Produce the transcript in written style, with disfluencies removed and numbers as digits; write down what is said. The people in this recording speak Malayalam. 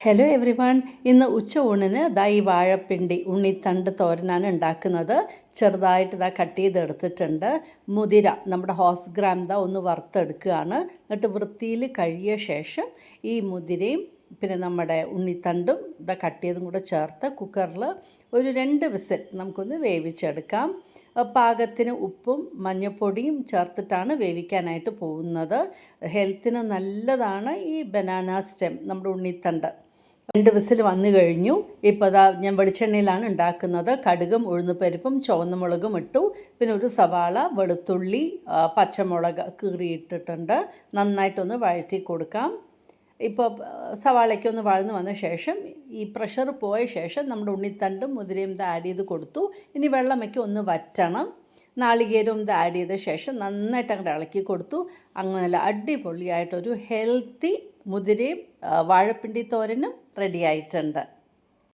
Hello every one. ഇന്ന് ഉച്ച ഊണിന് ഈ വാഴപ്പിണ്ടി ഉണ്ണിത്തണ്ട് തോരനാണ് ഉണ്ടാക്കുന്നത്. ചെറുതായിട്ട് കട്ട് ചെയ്തെടുത്തിട്ടുണ്ട്. മുതിര നമ്മുടെ ഹോസ് ഗ്രാം ഒന്ന് വറുത്തെടുക്കുകയാണ്. എന്നിട്ട് വൃത്തിയിൽ കഴുകിയ ശേഷം ഈ മുതിരയും പിന്നെ നമ്മുടെ ഉണ്ണിത്തണ്ടും കട്ട് ചെയ്തും കൂടെ ചേർത്ത് കുക്കറിൽ ഒരു 2 വിസിൽ നമുക്കൊന്ന് വേവിച്ചെടുക്കാം. പാകത്തിന് ഉപ്പും മഞ്ഞൾപ്പൊടിയും ചേർത്തിട്ടാണ് വേവിക്കാനായിട്ട് പോകുന്നത്. ഹെൽത്തിന് നല്ലതാണ് ഈ ബനാന സ്റ്റെം, നമ്മുടെ ഉണ്ണിത്തണ്ട്. 2 വിസിൽ വന്നു കഴിഞ്ഞു. ഇപ്പോൾ ഞാൻ വെളിച്ചെണ്ണയിലാണ് ഉണ്ടാക്കുന്നത്. കടുകും ഉഴുന്നുപരിപ്പും ചുവന്ന മുളകും ഇട്ടു. പിന്നെ ഒരു സവാള, വെളുത്തുള്ളി, പച്ചമുളക് കീറിയിട്ടിട്ടുണ്ട്. നന്നായിട്ടൊന്ന് വഴറ്റി കൊടുക്കാം. ഇപ്പോൾ സവാളയ്ക്കൊന്ന് വഴന്ന് വന്ന ശേഷം ഈ പ്രഷർ പോയ ശേഷം നമ്മുടെ ഉണ്ണിത്തണ്ടും മുതിരയും ആഡ് ചെയ്ത് കൊടുത്തു. ഇനി വെള്ളമൊക്കെ ഒന്ന് വറ്റണം. നാളികേരവും ആഡ് ചെയ്ത ശേഷം നന്നായിട്ട് അങ്ങോട്ട് ഇളക്കി കൊടുത്തു. അങ്ങനെ നല്ല അടിപൊളിയായിട്ടൊരു ഹെൽത്തി മുതിരയും വാഴപ്പിണ്ടി തോരനും റെഡി ആയിട്ടുണ്ട്.